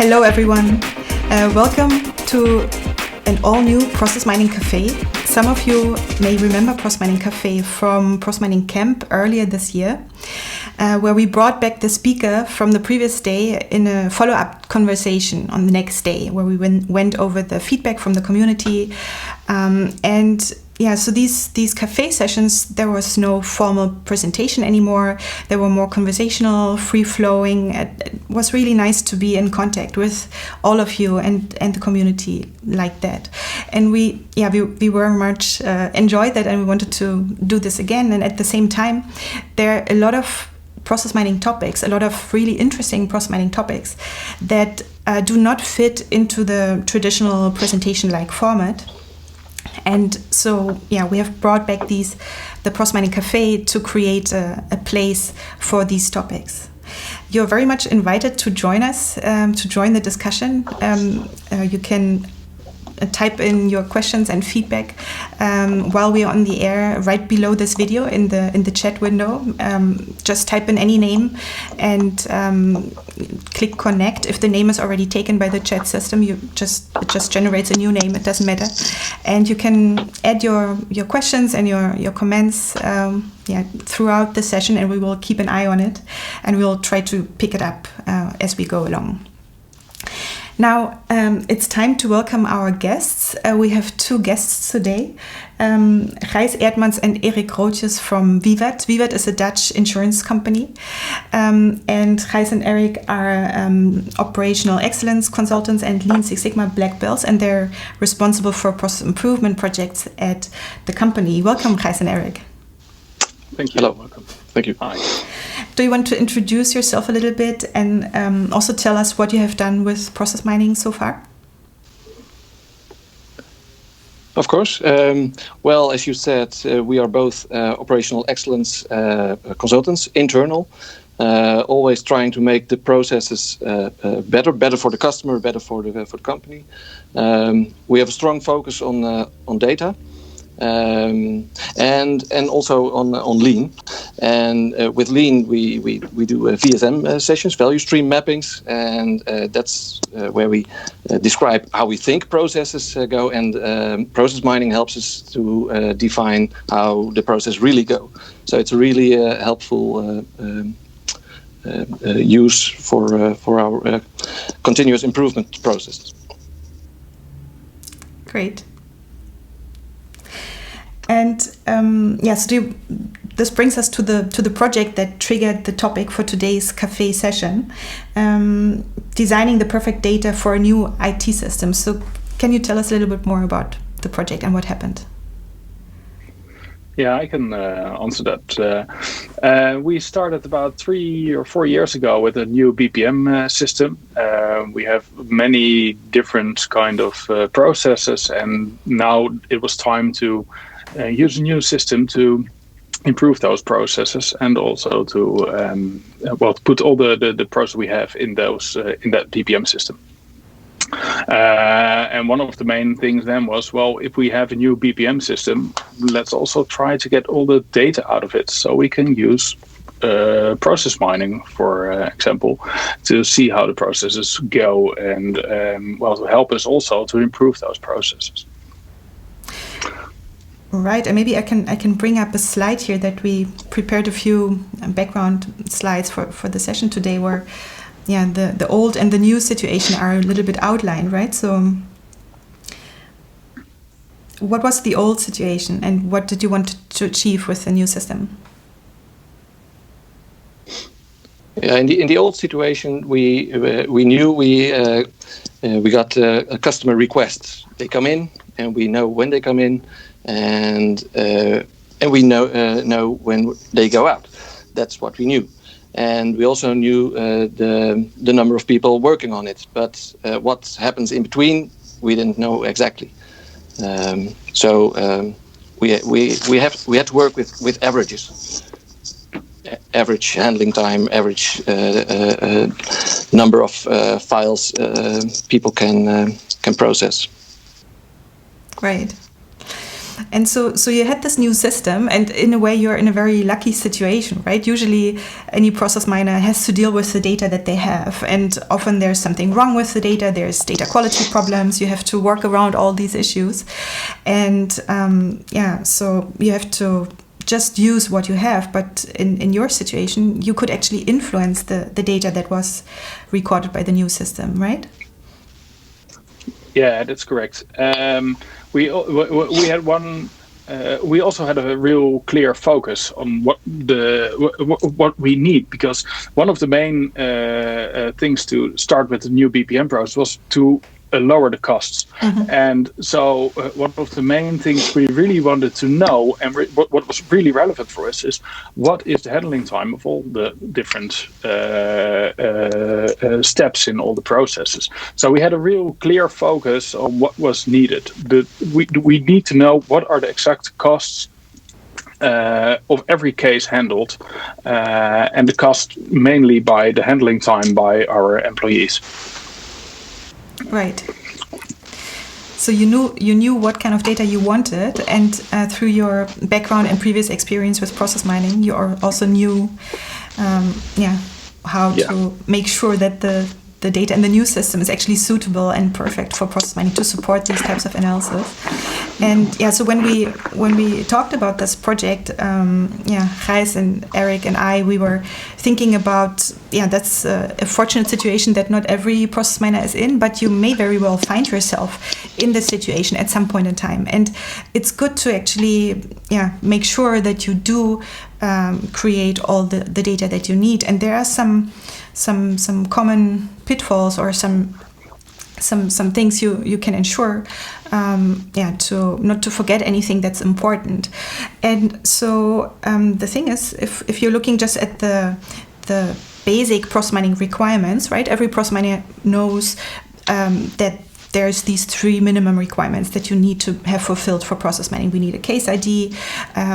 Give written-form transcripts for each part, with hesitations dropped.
Hello everyone, welcome to an all-new Process Mining Café. Some of you may remember Process Mining Café from Process Mining Camp earlier this year, where we brought back the speaker from the previous day in a follow-up conversation on the next day, where we went over the feedback from the community. So these cafe sessions, there was no formal presentation anymore. They were more conversational, free-flowing. It was really nice to be in contact with all of you and the community like that. And we very much enjoyed that, and we wanted to do this again. And at the same time, there are a lot of process mining topics, a lot of really interesting process mining topics that do not fit into the traditional presentation-like format. And so, we have brought back the Process Mining Café to create a place for these topics. You're very much invited to join us, to join the discussion. You can type in your questions and feedback while we are on the air right below this video in the chat window. Just type in any name and click connect. If the name is already taken by the chat system, it just generates a new name. It doesn't matter, and you can add your questions and your comments throughout the session, and we will keep an eye on it, and we'll try to pick it up as we go along. Now, it's time to welcome our guests. We have two guests today, Gijs Eerdmans and Erik Rootjes from Vivat. Vivat is a Dutch insurance company, and Gijs and Erik are operational excellence consultants and Lean Six Sigma black belts, and they're responsible for process improvement projects at the company. Welcome, Gijs and Erik. Thank you. Hello, welcome. Thank you. Hi. Do you want to introduce yourself a little bit and also tell us what you have done with process mining so far? Of course. Well, as you said, we are both operational excellence consultants, internal, always trying to make the processes better for the customer, better for the company. We have a strong focus on data. And also on Lean, and with Lean we do VSM sessions, value stream mappings, and that's where we describe how we think processes go, and process mining helps us to define how the process really go. So it's a really helpful use for our continuous improvement process. Great. And this brings us to the project that triggered the topic for today's cafe session, designing the perfect data for a new IT system. So can you tell us a little bit more about the project and what happened? Yeah, I can answer that. We started about 3 or 4 years ago with a new BPM system. We have many different kind of processes, and now it was time to use a new system to improve those processes, and also to put all the process we have in that BPM system. And one of the main things then was, if we have a new BPM system, let's also try to get all the data out of it, so we can use process mining, for example, to see how the processes go, and to help us also to improve those processes. Right, and maybe I can bring up a slide here that we prepared a few background slides for the session today, where the old and the new situation are a little bit outlined, right? So what was the old situation, and what did you want to achieve with the new system? Yeah, in the old situation, we knew we got a customer requests. They come in, and we know when they come in, and we know when they go out. That's what we knew, and we also knew the number of people working on it. But what happens in between, we didn't know exactly. So we had to work with averages, average handling time, average number of files people can process. Right. And so you had this new system, and in a way you're in a very lucky situation, right? Usually any process miner has to deal with the data that they have, and often there's something wrong with the data, there's data quality problems, you have to work around all these issues. And so you have to just use what you have, but in your situation, you could actually influence the data that was recorded by the new system, right? Yeah, that's correct. We had one. We also had a real clear focus on what we need, because one of the main things to start with the new BPM process was to lower the costs. Mm-hmm. And so one of the main things we really wanted to know, and what was really relevant for us, is what is the handling time of all the different steps in all the processes. So we had a real clear focus on what was needed. We need to know what are the exact costs of every case handled, and the cost mainly by the handling time by our employees. Right. So you knew what kind of data you wanted, and through your background and previous experience with process mining, you also knew, how to make sure that the data in the new system is actually suitable and perfect for process mining to support these types of analysis. And so when we talked about this project, Gijs and Erik and I, we were thinking about, that's a fortunate situation that not every process miner is in, but you may very well find yourself in this situation at some point in time. And it's good to actually, make sure that you do create all the data that you need. And there are some common pitfalls or some things you can ensure, to not to forget anything that's important. And so the thing is, if you're looking just at the basic process mining requirements, right? Every process miner knows that there's these 3 minimum requirements that you need to have fulfilled for process mining. We need a case ID,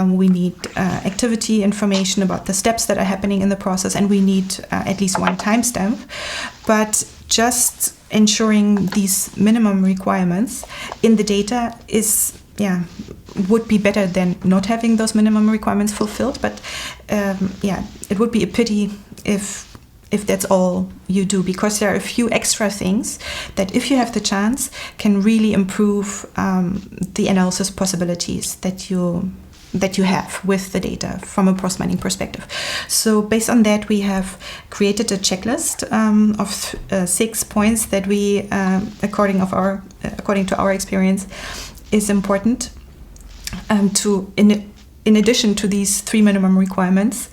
we need activity information about the steps that are happening in the process, and we need at least one timestamp. But just ensuring these minimum requirements in the data would be better than not having those minimum requirements fulfilled. But it would be a pity if that's all you do, because there are a few extra things that, if you have the chance, can really improve the analysis possibilities that you have with the data from a process mining perspective. So based on that, we have created a checklist of 6 points that we, according to our experience, is important to in addition to these 3 minimum requirements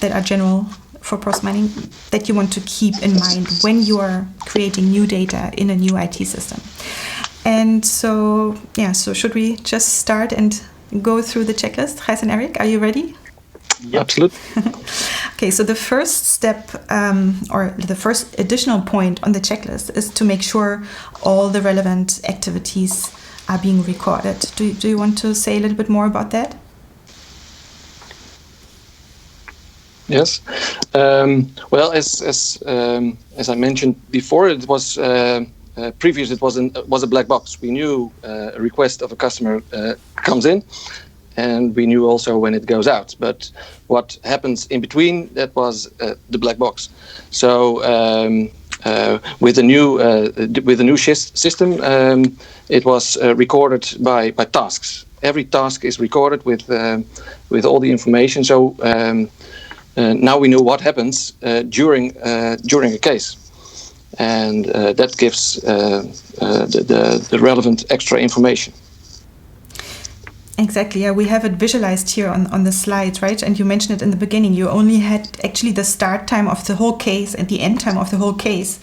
that are general for process mining, that you want to keep in mind when you are creating new data in a new IT system. And so should we just start and go through the checklist? Gijs and Erik, are you ready? Yeah, absolutely. Okay, so the first step, or the first additional point on the checklist, is to make sure all the relevant activities are being recorded. Do you want to say a little bit more about that? Yes. Well, as I mentioned before, it was previous. It was a black box. We knew a request of a customer comes in, and we knew also when it goes out. But what happens in between, that was the black box. So with the new system, it was recorded by tasks. Every task is recorded with all the information. So now we know what happens during a case, and that gives the relevant extra information. Exactly. Yeah, we have it visualized here on the slides, right? And you mentioned it in the beginning. You only had actually the start time of the whole case and the end time of the whole case,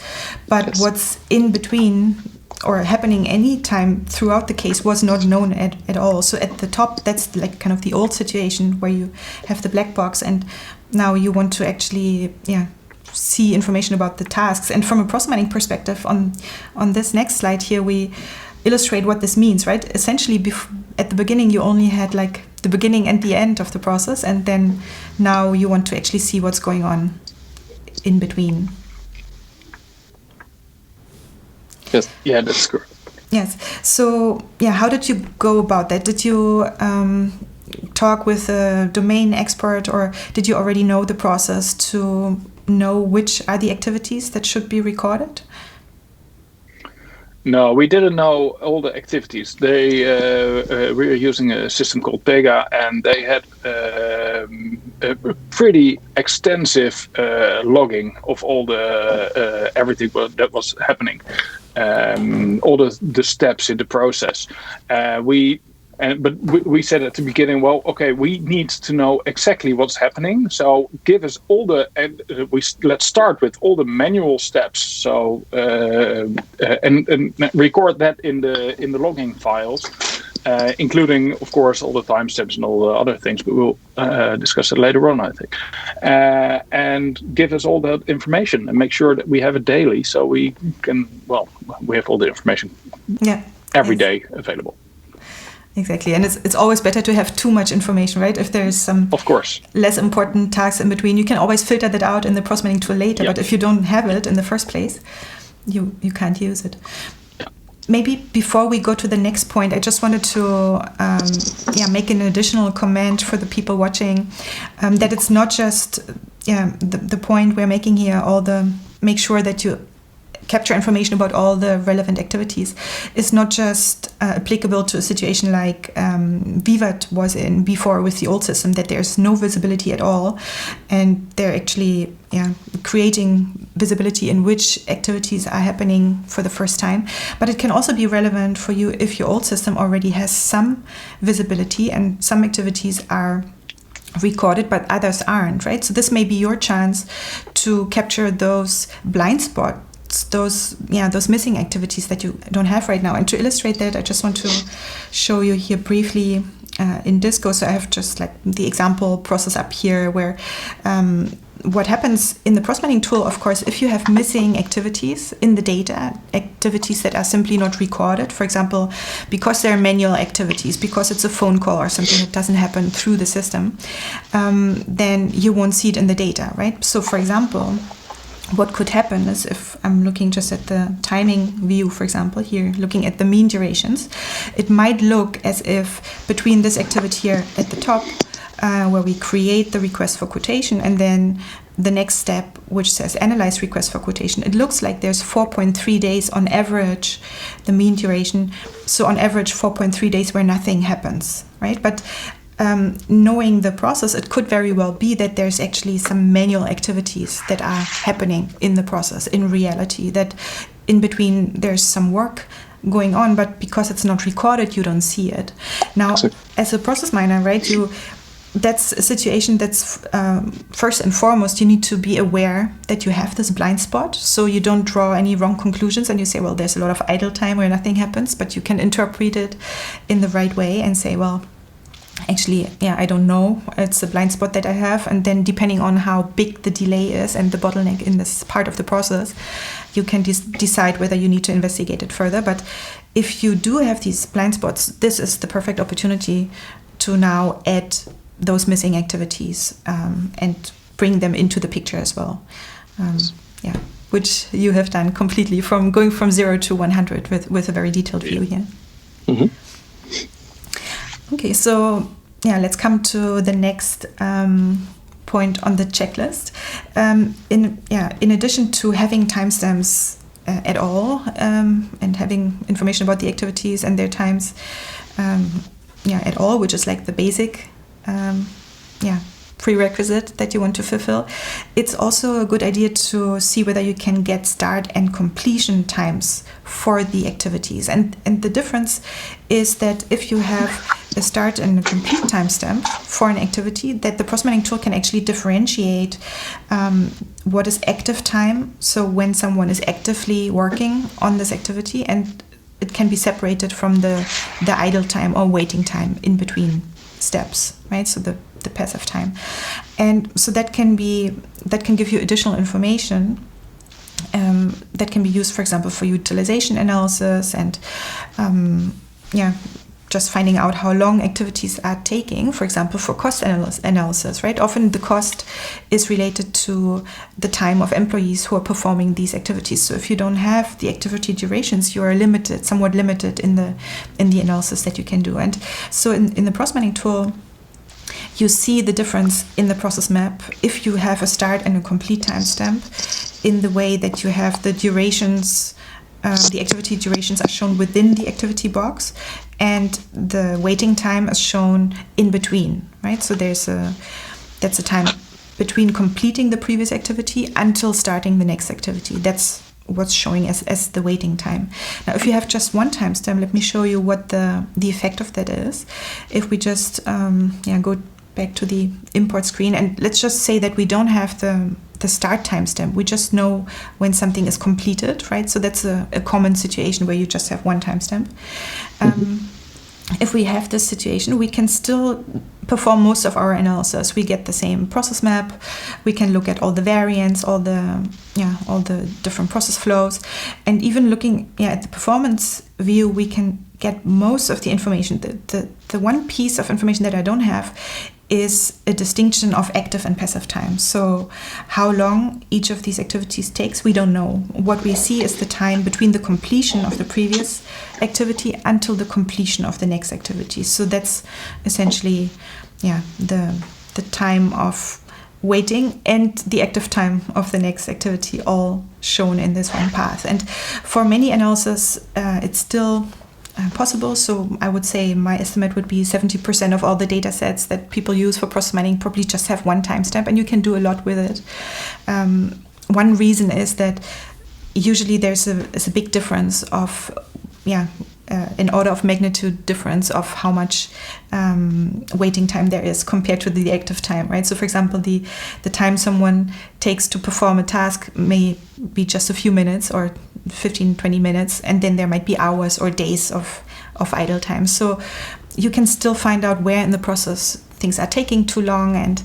but yes, what's in between or happening any time throughout the case was not known at all. So at the top, that's like kind of the old situation where you have the black box, and now you want to actually see information about the tasks. And from a process mining perspective, on this next slide here, we illustrate what this means, right? Essentially, at the beginning, you only had like the beginning and the end of the process, and then now you want to actually see what's going on in between. Yes. Yeah, that's correct. Yes. So, how did you go about that? Did you talk with a domain expert, or did you already know the process to know which are the activities that should be recorded? No, we didn't know all the activities. We were using a system called Pega, and they had a pretty extensive logging of all the everything that was happening, all the steps in the process. But we said at the beginning, well, okay, we need to know exactly what's happening. So give us all let's start with all the manual steps. So and record that in the logging files, including, of course, all the timestamps and all the other things. But we'll discuss it later on, I think. And give us all that information and make sure that we have it daily, so we can. Well, we have all the information every day available. Exactly, and it's always better to have too much information, right? If there's some, of course, less important tasks in between, you can always filter that out in the process tool later. But if you don't have it in the first place, you can't use it. Maybe before we go to the next point, I just wanted to make an additional comment for the people watching, that it's not just the point we're making here. Make sure that you capture information about all the relevant activities is not just applicable to a situation like Vivat was in before with the old system, that there's no visibility at all, and they're actually creating visibility in which activities are happening for the first time. But it can also be relevant for you if your old system already has some visibility and some activities are recorded but others aren't, right? So this may be your chance to capture those blind spots, those missing activities that you don't have right now. And to illustrate that, I just want to show you here briefly in Disco. So I have just like the example process up here, where what happens in the process tool, of course, if you have missing activities in the data, activities that are simply not recorded, for example, because they're manual activities, because it's a phone call or something that doesn't happen through the system, then you won't see it in the data, right? So for example, what could happen is, if I'm looking just at the timing view, for example, here, looking at the mean durations, it might look as if between this activity here at the top, where we create the request for quotation, and then the next step, which says analyze request for quotation, it looks like there's 4.3 days on average, the mean duration. So on average, 4.3 days where nothing happens, right? But knowing the process, it could very well be that there's actually some manual activities that are happening in the process in reality, that in between there's some work going on, but because it's not recorded, you don't see it. Now, as a process miner, right, that's a situation that's first and foremost, you need to be aware that you have this blind spot, so you don't draw any wrong conclusions and you say, well, there's a lot of idle time where nothing happens, but you can interpret it in the right way and say, well, actually, I don't know, it's a blind spot that I have. And then depending on how big the delay is and the bottleneck in this part of the process, you can decide whether you need to investigate it further. But if you do have these blind spots, this is the perfect opportunity to now add those missing activities and bring them into the picture as well. Which you have done completely, from going from 0 to 100 with a very detailed view here. Mm-hmm. Okay, so let's come to the next point on the checklist. In addition to having timestamps at all and having information about the activities and their times at all, which is like the basic prerequisite that you want to fulfill, it's also a good idea to see whether you can get start and completion times for the activities. And the difference is that if you have a start and a complete timestamp for an activity, that the process tool can actually differentiate what is active time, so when someone is actively working on this activity, and it can be separated from the idle time or waiting time in between steps, right? So the passive time, and so that can give you additional information that can be used, for example, for utilization analysis and just finding out how long activities are taking, for example, for cost analysis, right? Often the cost is related to the time of employees who are performing these activities. So if you don't have the activity durations, you are somewhat limited in the analysis that you can do. And so in the process mining tool, you see the difference in the process map if you have a start and a complete timestamp, in the way that you have the durations. The activity durations are shown within the activity box, and the waiting time is shown in between, right? So that's a time between completing the previous activity until starting the next activity. That's what's showing as the waiting time. Now, if you have just one timestamp, let me show you what the effect of that is. If we just go back to the import screen, and let's just say that we don't have the start timestamp. We just know when something is completed, right? So that's a common situation where you just have one timestamp. If we have this situation, we can still perform most of our analysis. We get the same process map. We can look at all the variants, all the different process flows, and even looking at the performance view, we can get most of the information. The one piece of information that I don't have is a distinction of active and passive time. So how long each of these activities takes, we don't know. What we see is the time between the completion of the previous activity until the completion of the next activity. So that's essentially the time of waiting and the active time of the next activity, all shown in this one path. And for many analysis, it's still possible. So I would say my estimate would be 70% of all the data sets that people use for process mining probably just have one timestamp, and you can do a lot with it. One reason is that usually there's a big difference of an order of magnitude difference of how much waiting time there is compared to the active time, right? So for example, the time someone takes to perform a task may be just a few minutes or 15, 20 minutes, and then there might be hours or days of idle time. So you can still find out where in the process things are taking too long, and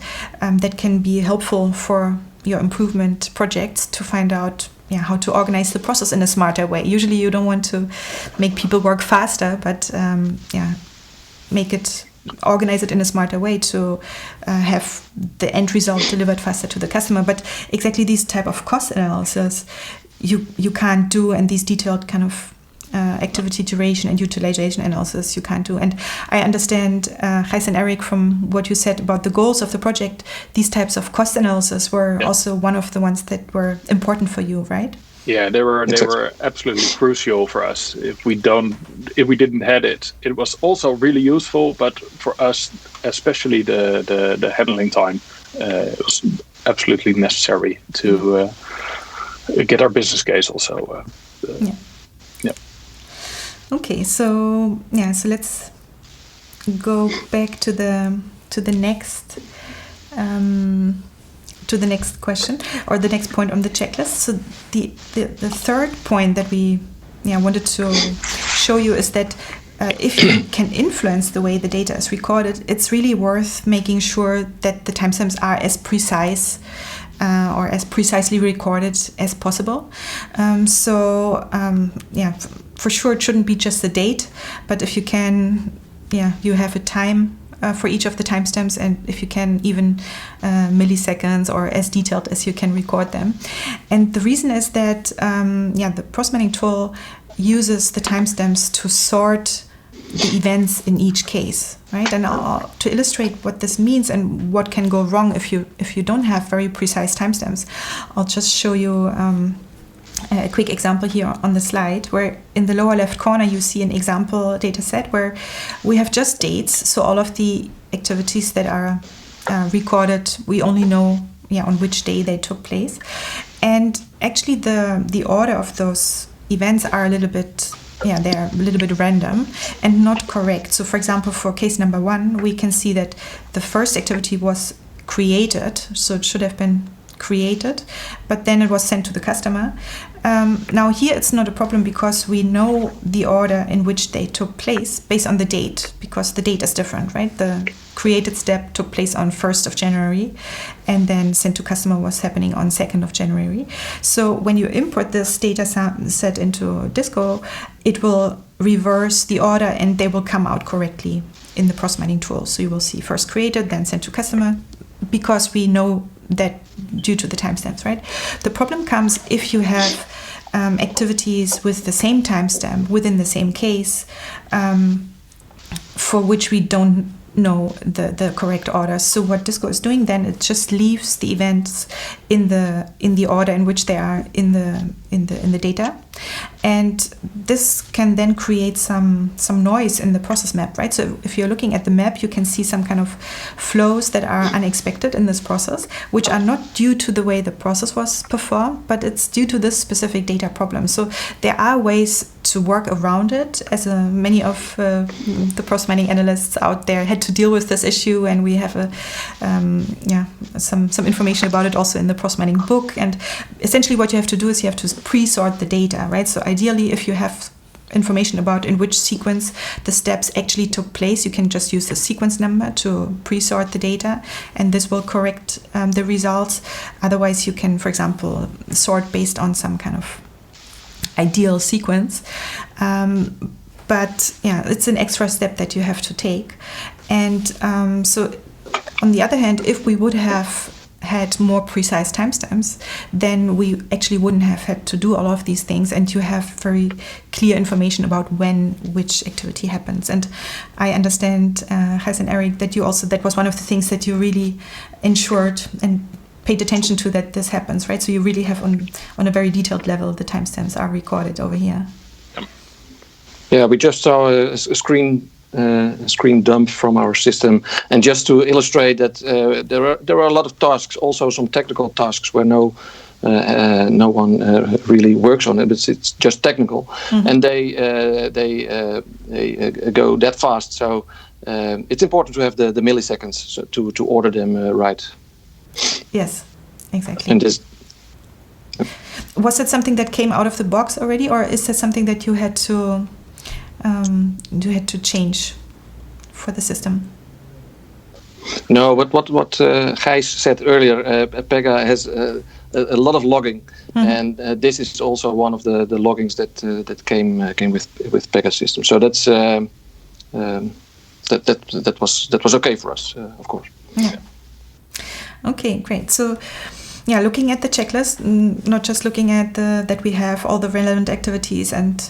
that can be helpful for your improvement projects to find out how to organize the process in a smarter way. Usually you don't want to make people work faster, but organize it in a smarter way to have the end result delivered faster to the customer. But exactly these type of cost analysis you can't do, and these detailed kind of activity duration and utilization analysis you can't do. And I understand, Gijs and Erik, from what you said about the goals of the project, these types of cost analysis were also one of the ones that were important for you, right? Yeah, they were absolutely crucial for us. If we didn't have it, it was also really useful. But for us, especially the handling time, it was absolutely necessary to get our business case also. Okay, so let's go back to the next question, or the next point on the checklist. So the third point that we wanted to show you is that if you can influence the way the data is recorded, it's really worth making sure that the timestamps are as precise or as precisely recorded as possible. For sure it shouldn't be just the date, but if you can, you have a time for each of the timestamps, and if you can, even milliseconds, or as detailed as you can record them. And the reason is that the process mining tool uses the timestamps to sort the events in each case, right? And to illustrate what this means and what can go wrong if you don't have very precise timestamps, I'll just show you a quick example here on the slide, where in the lower left corner you see an example data set where we have just dates. So all of the activities that are recorded, we only know on which day they took place. And actually the order of those events are a little bit they're a little bit random and not correct. So for example, for case number 1, we can see that the first activity was created, so it should have been created, but then it was sent to the customer. Now here it's not a problem because we know the order in which they took place based on the date, because the date is different, right? The created step took place on 1st of January, and then sent to customer was happening on 2nd of January. So when you import this data set into Disco, it will reverse the order and they will come out correctly in the process mining tool. So you will see first created, then sent to customer, because we know that due to the timestamps, right? The problem comes if you have activities with the same timestamp within the same case, for which we don't know the correct order. So what Disco is doing then, it just leaves the events in the order in which they are in the data, and this can then create some noise in the process map, right? So if you're looking at the map, you can see some kind of flows that are unexpected in this process, which are not due to the way the process was performed, but it's due to this specific data problem. So there are ways to work around it, as many of the process mining analysts out there had to deal with this issue, and we have some information about it also in the process mining book. And essentially what you have to do is you have to pre-sort the data, right? So ideally, if you have information about in which sequence the steps actually took place, you can just use the sequence number to pre-sort the data, and this will correct the results. Otherwise, you can, for example, sort based on some kind of ideal sequence. But yeah, it's an extra step that you have to take. And so on the other hand, if we would have had more precise timestamps, then we actually wouldn't have had to do all of these things, and you have very clear information about when which activity happens. And I understand, Gijs and Erik, that you also, that was one of the things that you really ensured and paid attention to, that this happens, right? So you really have on a very detailed level, the timestamps are recorded over here. Yeah, we just saw a screen dump from our system, and just to illustrate that there are a lot of tasks, also some technical tasks where no one really works on it. It's just technical, and they go that fast. So it's important to have the milliseconds to order them right. Yes, exactly. And this. Was it something that came out of the box already, or is that something that you had to change for the system? No, but what Gijs said earlier, Pega has a lot of logging, and this is also one of the loggings that came with Pega system. So that's that was okay for us, of course. Yeah. Okay, great. So, yeah, looking at the checklist, not just looking at that we have all the relevant activities and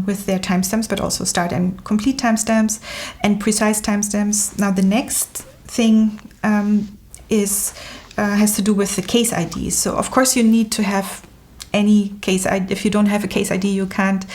with their timestamps, but also start and complete timestamps and precise timestamps. Now, the next thing has to do with the case IDs. So, of course, you need to have any case ID. If you don't have a case ID, you can't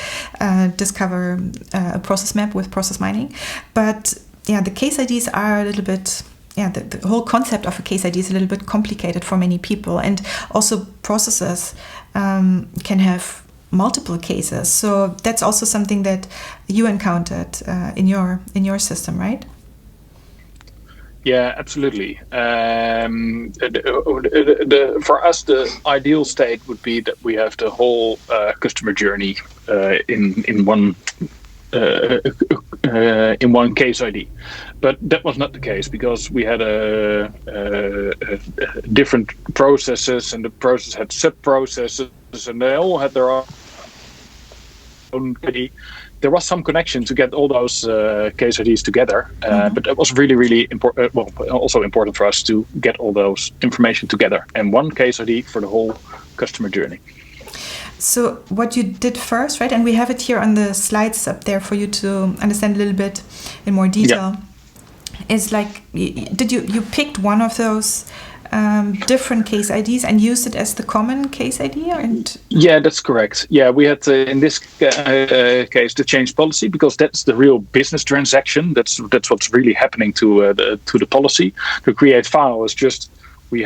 discover a process map with process mining. But yeah, the case IDs are a little bit. Yeah, the whole concept of a case ID is a little bit complicated for many people, and also processes can have multiple cases. So that's also something that you encountered in your system, right? Yeah, absolutely. For us, the ideal state would be that we have the whole customer journey in one. In one case ID, but that was not the case, because we had different processes, and the process had sub-processes, and they all had their own ID. There was some connection to get all those case IDs together, but it was really, really important. Also important for us to get all those information together and one case ID for the whole customer journey. So what you did first, right, and we have it here on the slides up there for you to understand a little bit in more detail, is like, did you picked one of those different case IDs and used it as the common case ID? Yeah, that's correct. Yeah, we had in this case the change policy, because that's the real business transaction. That's what's really happening to the policy. To create file is just. We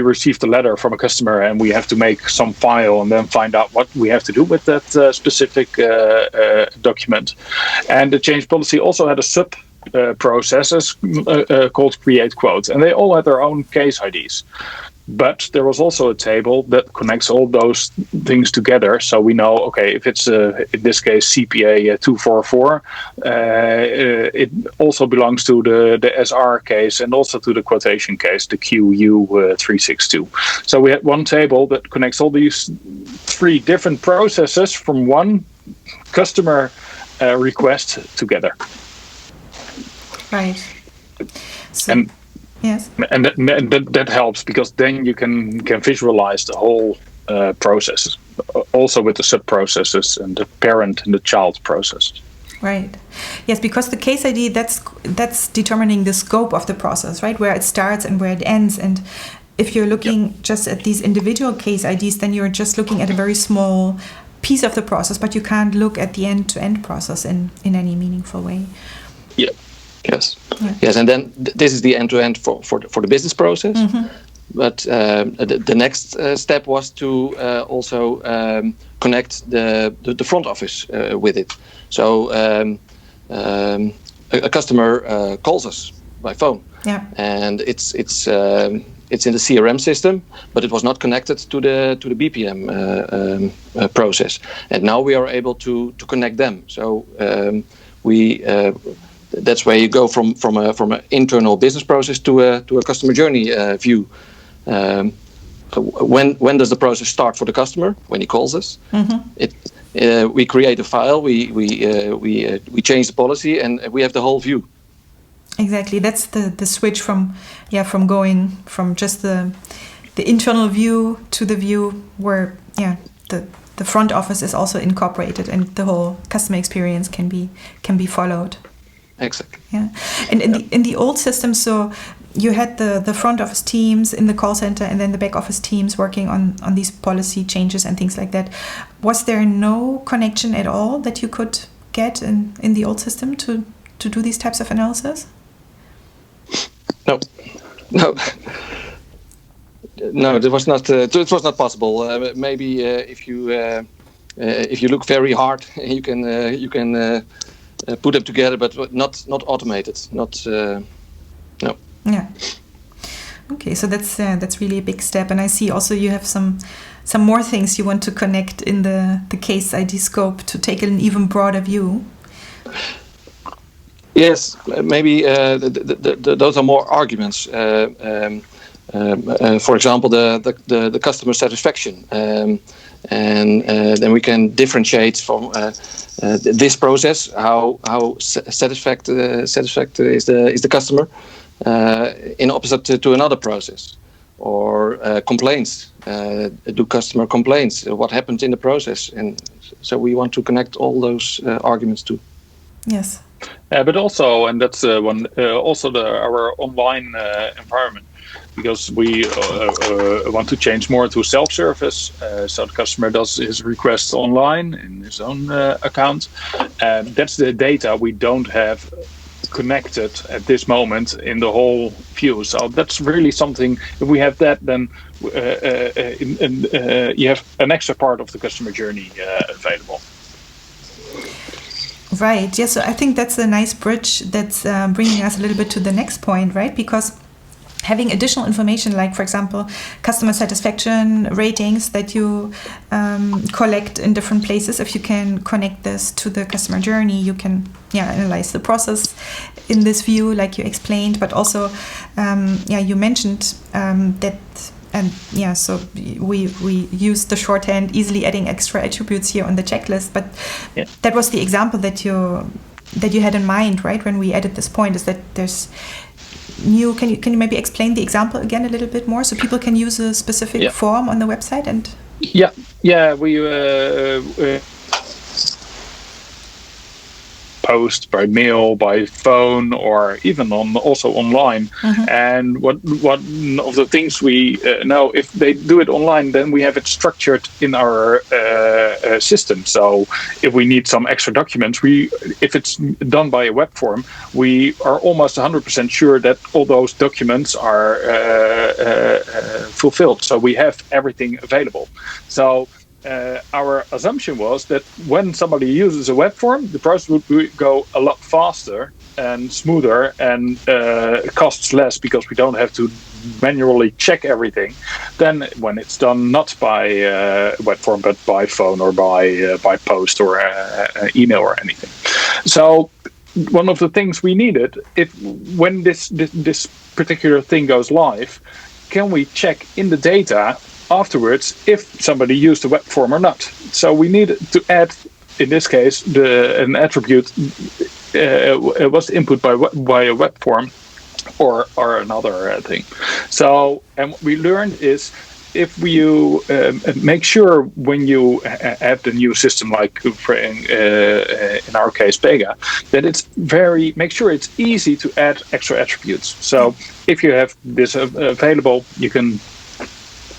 received a letter from a customer, and we have to make some file and then find out what we have to do with that specific document. And the change policy also had a sub process called create quote, and they all had their own case IDs. But there was also a table that connects all those things together, so we know, okay, if it's in this case CPA 244, it also belongs to the SR case and also to the quotation case, the QU 362. So we had one table that connects all these three different processes from one customer request together. Right. So, And yes. and that helps, because then you can visualize the whole processes, also with the sub processes and the parent and the child process. Right. Yes, because the case ID, that's determining the scope of the process, right? Where it starts and where it ends. And if you're looking just at these individual case IDs, then you're just looking at a very small piece of the process, but you can't look at the end-to-end process in any meaningful way. Yeah. Yes. Yeah. Yes, and then this is the end-to-end for the business process. Mm-hmm. But the next step was to also connect the front office with it. So a customer calls us by phone, and it's in the CRM system, but it was not connected to the BPM process. And now we are able to connect them. So that's where you go from an internal business process to a customer journey view. When does the process start for the customer? When he calls us. Mm-hmm. We create a file, we change the policy, and we have the whole view. Exactly, that's the switch from going from just the internal view to the view where the front office is also incorporated and the whole customer experience can be followed. Exactly. Yeah, and in the old system, so you had the front office teams in the call center and then the back office teams working on these policy changes and things like that. Was there no connection at all that you could get in the old system to do these types of analysis? No, it was not. It was not possible. Maybe if you look very hard, you can put them together, but not automated. No. Yeah. Okay, so that's really a big step, and I see also you have some more things you want to connect in the case ID scope to take an even broader view. Yes, maybe those are more arguments. For example, the customer satisfaction, and then we can differentiate from this process how satisfactory is the customer in opposite to another process, or complaints. Do customer complaints? What happens in the process? And so we want to connect all those arguments too. Yes. But also, and that's also our online environment, because we want to change more to self-service, so the customer does his requests online in his own account. That's the data we don't have connected at this moment in the whole view. So that's really something. If we have that, then you have an extra part of the customer journey available. Right. Yeah. So I think that's a nice bridge that's bringing us a little bit to the next point, right? Because having additional information, like, for example, customer satisfaction ratings that you collect in different places, if you can connect this to the customer journey, you can analyze the process in this view, like you explained. But also, you mentioned that. And so we use the shorthand, easily adding extra attributes here on the checklist. But that was the example that you had in mind, right? When we added this point, is that there's new. Can you maybe explain the example again a little bit more, so people can use a specific form on the website? And we post by mail, by phone, or even also online. Mm-hmm. And one of the things we know, if they do it online, then we have it structured in our system. So if we need some extra documents, if it's done by a web form, we are almost 100% sure that all those documents are fulfilled. So we have everything available. So our assumption was that when somebody uses a web form, the process would go a lot faster and smoother, and costs less, because we don't have to manually check everything, than when it's done not by web form but by phone or by post or email or anything. So one of the things we needed, when this particular thing goes live, can we check in the data afterwards if somebody used the web form or not? So we needed to add in this case, an attribute was input by a web form or another thing. So, and what we learned is, if you make sure when you add the new system, like in our case Pega, that make sure it's easy to add extra attributes. So if you have this available, you can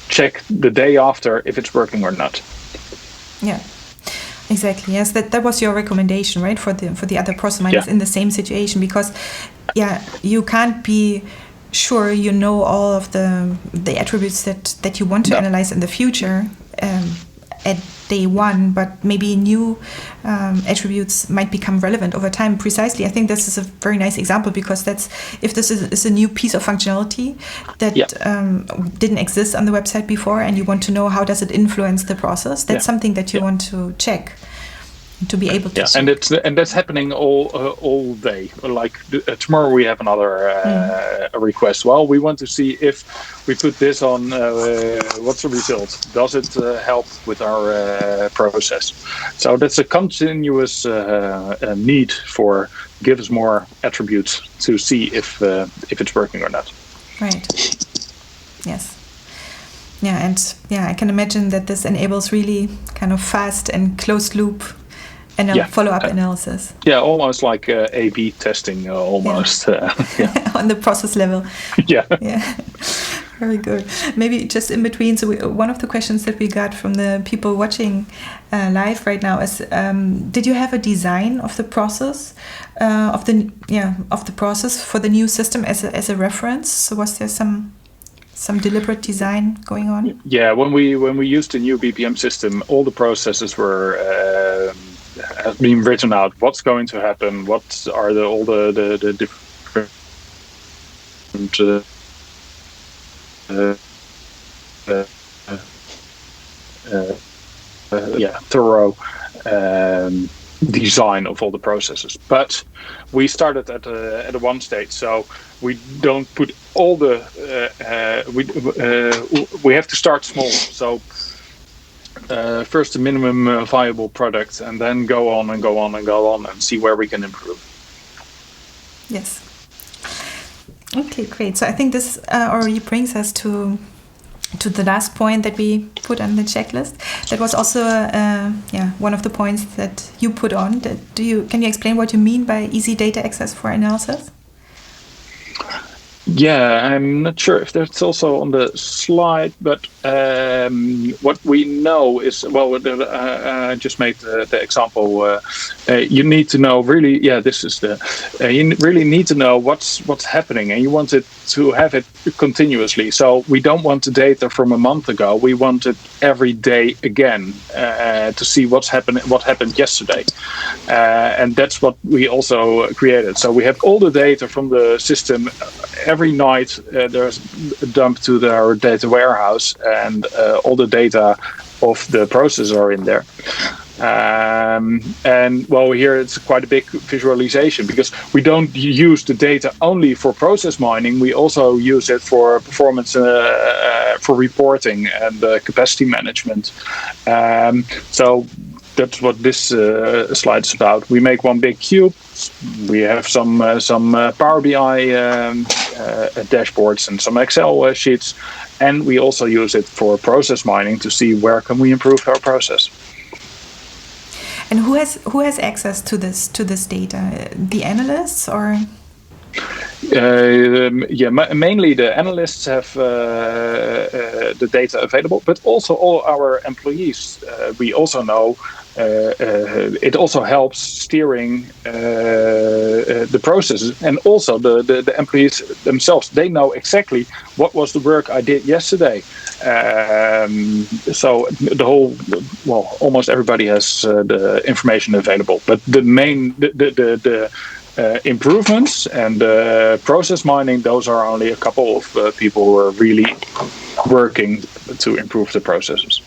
check the day after if it's working or not. Yeah, exactly. Yes, that was your recommendation, right, for the other process miners in the same situation, because you can't be sure you know all of the attributes that you want to analyze in the future at day one, but maybe new attributes might become relevant over time. Precisely, I think this is a very nice example, because that's, if this is a new piece of functionality that didn't exist on the website before, and you want to know how does it influence the process, that's something that you want to check, to be able to see. And that's happening all day. Like tomorrow we have another a request. Well, we want to see if we put this on, what's the result? Does it help with our process? So that's a continuous need for give us more attributes to see if it's working or not. Right. Yes. Yeah, and I can imagine that this enables really kind of fast and closed loop follow-up analysis. Yeah, almost like A/B testing, almost. On the process level. Yeah. Very good. Maybe just in between. So one of the questions that we got from the people watching live right now is: did you have a design of the process of the process for the new system as a reference? So was there some deliberate design going on? Yeah, when we used the new BPM system, all the processes were have been written out. What's going to happen? What are all the different thorough design of all the processes. But we started at a one stage, so we don't put all the we have to start small. So first the minimum viable product, and then go on and see where we can improve. Yes. Okay, great. So I think this already brings us to the last point that we put on the checklist. That was also one of the points that you put on. Can you explain what you mean by easy data access for analysis? Yeah, I'm not sure if that's also on the slide, but what we know is, I just made the example. You need to know really, this is you really need to know what's happening, and you want it to have it continuously. So we don't want the data from a month ago. We want it every day again to see what happened yesterday, and that's what we also created. So we have all the data from the system. Every night there's dumped to our data warehouse, and all the data of the process are in there. Here it's quite a big visualization, because we don't use the data only for process mining. We also use it for performance, for reporting and capacity management. So that's what this slide is about. We make one big cube. We have some Power BI dashboards and some Excel sheets, and we also use it for process mining to see where can we improve our process. And who has access to this data? The analysts, or? Mainly the analysts have the data available, but also all our employees. We also know it also helps steering the processes, and also the employees themselves. They know exactly what was the work I did yesterday. So the whole, almost everybody has the information available. But the main improvements and process mining, those are only a couple of people who are really working to improve the processes.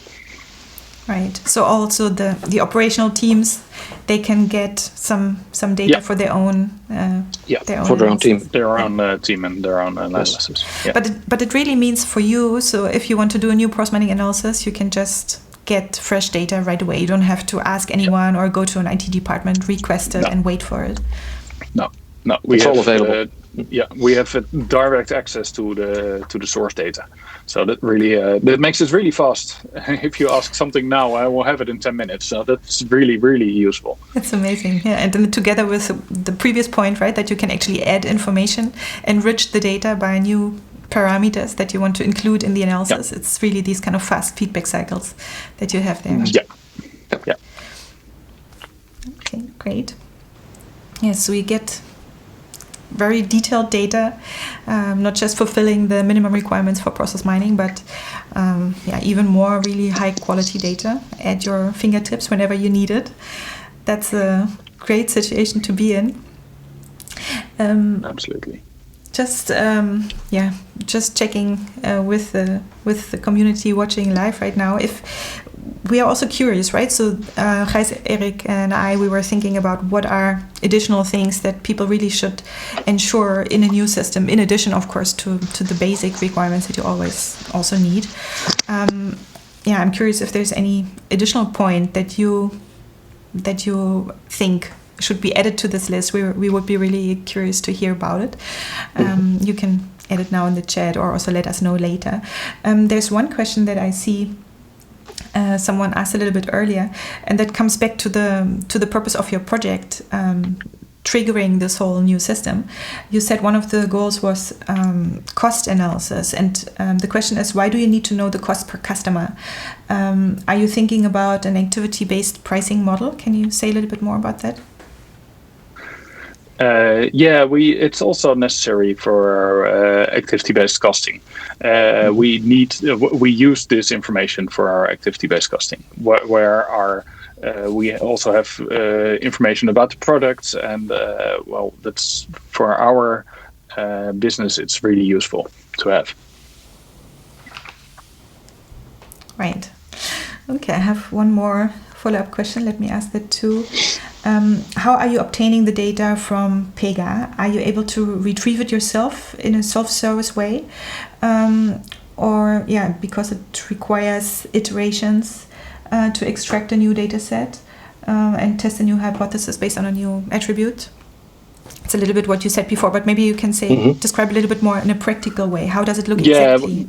Right. So also the operational teams, they can get some data for their own for their own team, team and their own analysis. Yeah. But it really means for you. So if you want to do a new process mining analysis, you can just get fresh data right away. You don't have to ask anyone or go to an IT department, request it, and wait for it. No, it's all available. We have direct access to the source data, so that really that makes it really fast. If you ask something now, I will have it in 10 minutes. So that's really, really useful. That's amazing. Yeah, and then together with the previous point, right, that you can actually add information, enrich the data by new parameters that you want to include in the analysis. It's really these kind of fast feedback cycles that you have there. Yeah. Okay, great. Yes, we get very detailed data, not just fulfilling the minimum requirements for process mining, but even more really high quality data at your fingertips whenever you need it. That's a great situation to be in. Absolutely. Just checking with the community watching live right now. If we are also curious, right? So Gijs, Erik, and we were thinking about what are additional things that people really should ensure in a new system, in addition, of course, to the basic requirements that you always also need. I'm curious if there's any additional point that you think should be added to this list. We would be really curious to hear about it. You can add it now in the chat or also let us know later. There's one question that I see someone asked a little bit earlier, and that comes back to the purpose of your project, triggering this whole new system. You said one of the goals was cost analysis, and the question is, why do you need to know the cost per customer? Are you thinking about an activity-based pricing model? Can you say a little bit more about that? It's also necessary for activity-based costing. We use this information for our activity-based costing, where we also have information about the products, and that's for our business. It's really useful to have. Right. Okay, I have one more follow-up question. Let me ask that too. How are you obtaining the data from Pega? Are you able to retrieve it yourself in a self-service way? Because it requires iterations to extract a new data set and test a new hypothesis based on a new attribute? It's a little bit what you said before, but maybe you can describe a little bit more in a practical way. How does it look exactly?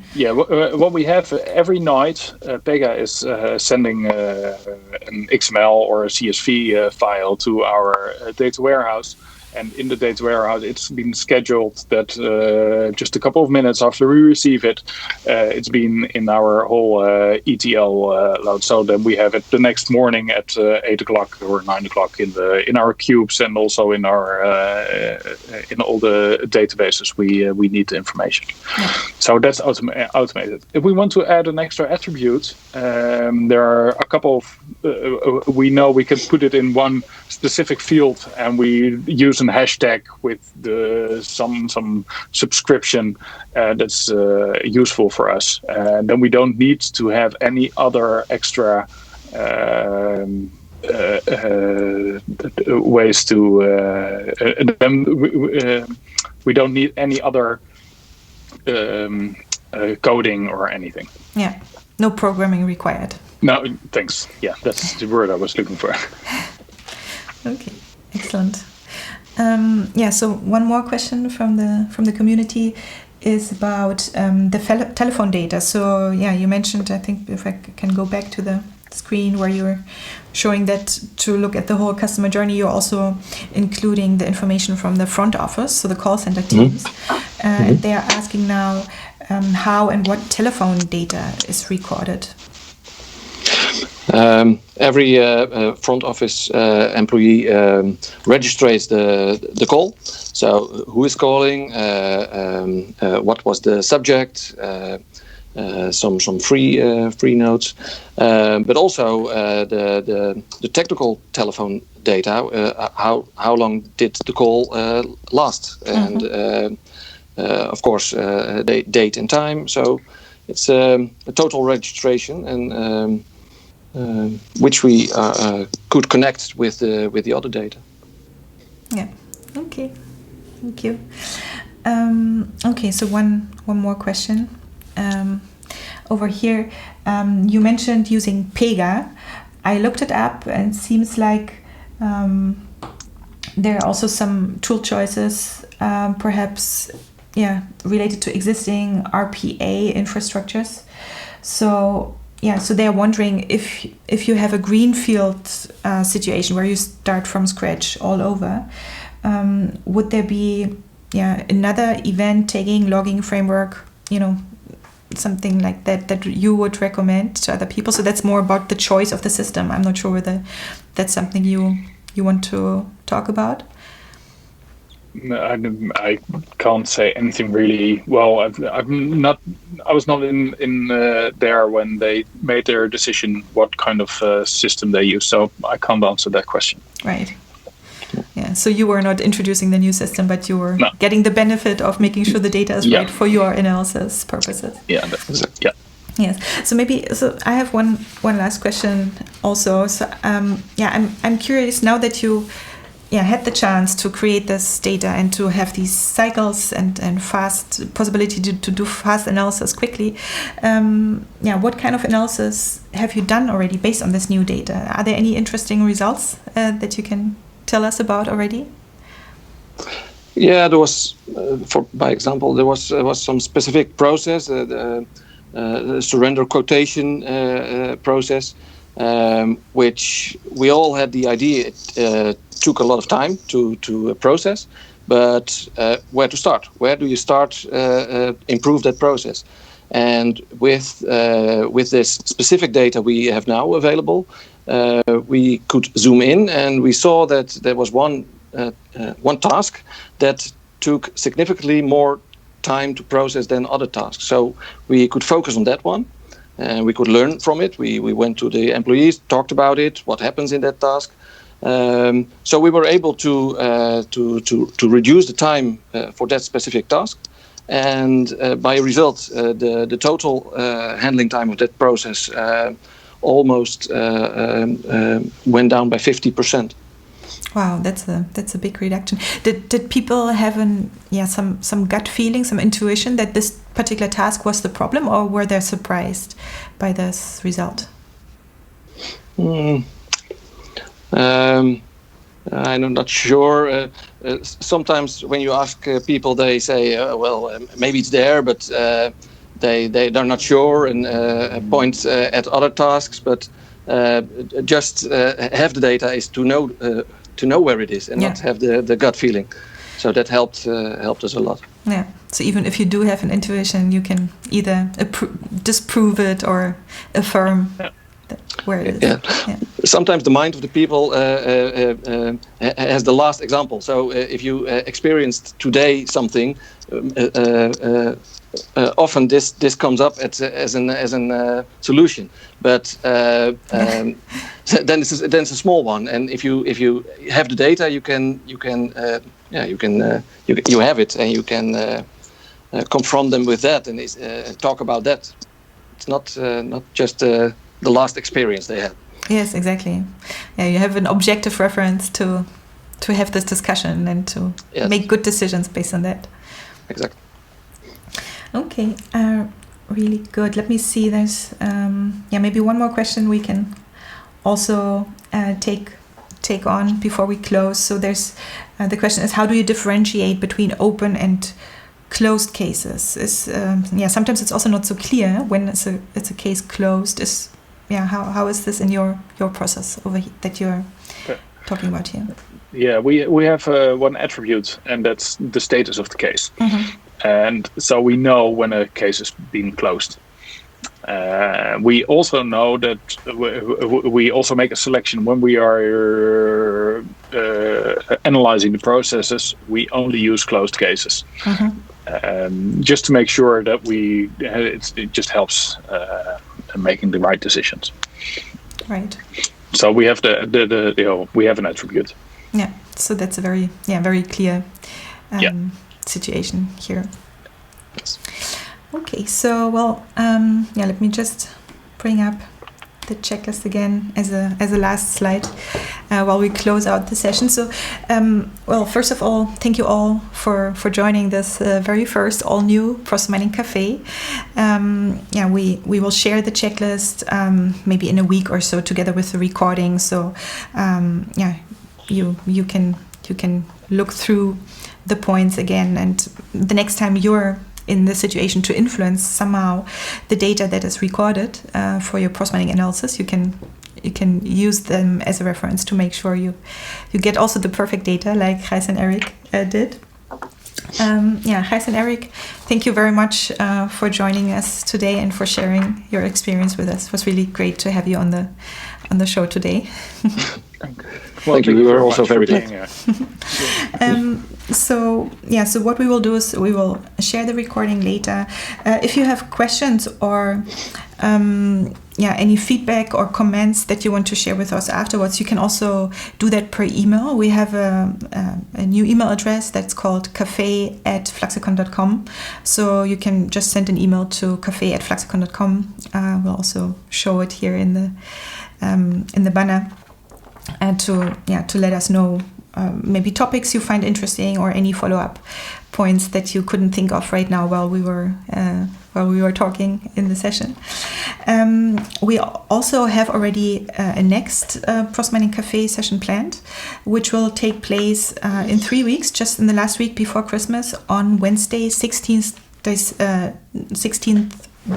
What we have every night, Pega is sending an XML or a CSV file to our data warehouse. And in the data warehouse, it's been scheduled that just a couple of minutes after we receive it, it's been in our whole ETL load. So then we have it the next morning at 8 o'clock or 9 o'clock in our cubes, and also in our in all the databases we need the information. Yeah. So that's automated. If we want to add an extra attribute, there are a couple of we know we can put it in one specific field, and we use a hashtag with some subscription that's useful for us. Then we don't need to have any other extra ways to. We don't need any other coding or anything. Yeah, no programming required. No, thanks. Yeah, that's the word I was looking for. Okay, excellent. So one more question from the community is about the telephone data. So you mentioned, I think if I can go back to the screen where you're showing that to look at the whole customer journey, you're also including the information from the front office, so the call center teams. And they are asking now how and what telephone data is recorded. Every front office employee registers the call. So who is calling? What was the subject? Some free notes, but also the technical telephone data. How long did the call last? And of course, date and time. So it's a total registration, and which we could connect with the other data. Yeah. Okay. Thank you. Okay. So one more question. over here, you mentioned using Pega. I looked it up, and it seems like there are also some tool choices, perhaps related to existing RPA infrastructures. So they're wondering if you have a greenfield situation where you start from scratch all over, would there be another event tagging logging framework, something like that you would recommend to other people? So that's more about the choice of the system. I'm not sure whether that's something you want to talk about. I can't say anything really. Well, I was not in there when they made their decision what kind of system they use, so I can't answer that question. Right. Yeah. So you were not introducing the new system, but you were getting the benefit of making sure the data is right for your analysis purposes. Yeah. Yeah. Yes. So I have one last question also. So I'm curious now that you had the chance to create this data and to have these cycles and fast possibility to do fast analysis quickly. What kind of analysis have you done already based on this new data? Are there any interesting results that you can tell us about already? Yeah, there was, by example, there was some specific process, the surrender quotation process, which we all had the idea it took a lot of time to process, but where to start? Where do you start improve that process? And with this specific data we have now available, we could zoom in, and we saw that there was one task that took significantly more time to process than other tasks. So we could focus on that one, and we could learn from it. We went to the employees, talked about it, what happens in that task. So we were able to reduce the time for that specific task, and by result, the total handling time of that process almost went down by 50%. Wow, that's a big reduction. Did people have some gut feeling, some intuition that this particular task was the problem, or were they surprised by this result? I'm not sure. Sometimes when you ask people, they say, maybe it's there, but they're not sure and point at other tasks. But just have the data is to know where it is and not have the gut feeling. So that helped us a lot. Yeah. So even if you do have an intuition, you can either disprove it or affirm where it is. Yeah. Sometimes the mind of the people has the last example. So if you experienced today something, often this comes up as an solution. But then it's a small one. And if you have the data, you have it, and you can confront them with that and talk about that. It's not just the last experience they had. Yes, exactly. Yeah, you have an objective reference to have this discussion and to make good decisions based on that. Exactly. Okay, really good. Let me see. There's maybe one more question we can also take on before we close. So there's the question is, how do you differentiate between open and closed cases? Sometimes it's also not so clear when it's a case closed. How is this in your process over here that you're talking about here? Yeah, we have one attribute, and that's the status of the case. Mm-hmm. And so we know when a case is being closed. We also know that we also make a selection when we are analyzing the processes. We only use closed cases, just to make sure that it just helps making the right decisions. Right. So we have we have an attribute. Yeah. So that's a very clear situation here. Yes. Okay, so let me just bring up the checklist again as a last slide while we close out the session. So, well, first of all, thank you all for joining this very first all new Process Mining Café. We will share the checklist maybe in a week or so together with the recording. So you can look through the points again, and the next time you're in the situation to influence somehow the data that is recorded for your process mining analysis, you can use them as a reference to make sure you get also the perfect data like Gijs and Erik did. Gijs and Erik, thank you very much for joining us today and for sharing your experience with us. It was really great to have you on the show today. Well, thank you. We were also very glad. So what we will do is we will share the recording later. If you have questions or any feedback or comments that you want to share with us afterwards, you can also do that per email. We have a new email address that's called café@fluxicon.com. So you can just send an email to café@fluxicon.com. We'll also show it here in the banner. And to let us know maybe topics you find interesting or any follow-up points that you couldn't think of right now while we were talking in the session. We also have already a next Process Mining Café session planned, which will take place in 3 weeks, just in the last week before Christmas, on Wednesday, 16th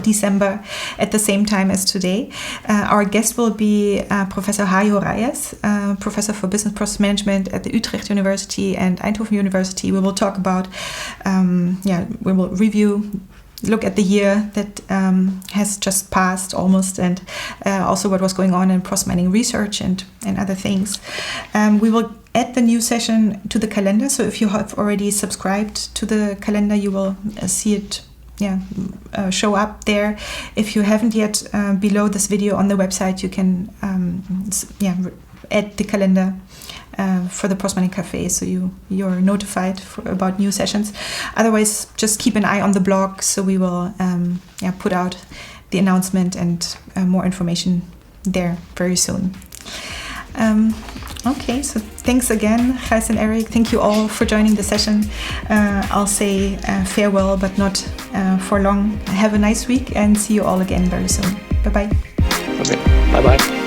December at the same time as today. Our guest will be Professor Hajo Reyes, Professor for Business Process Management at the Utrecht University and Eindhoven University. We will talk about, we will look at the year that has just passed almost, and also what was going on in process mining research and other things. We will add the new session to the calendar, so if you have already subscribed to the calendar, you will see it show up there. If you haven't yet, below this video on the website, you can add the calendar for the Process Mining Café, so you're notified about new sessions. Otherwise, just keep an eye on the blog, so we will put out the announcement and more information there very soon. Okay, so thanks again, Gijs and Erik. Thank you all for joining the session. I'll say farewell, but not for long. Have a nice week and see you all again very soon. Bye-bye. Okay, bye-bye.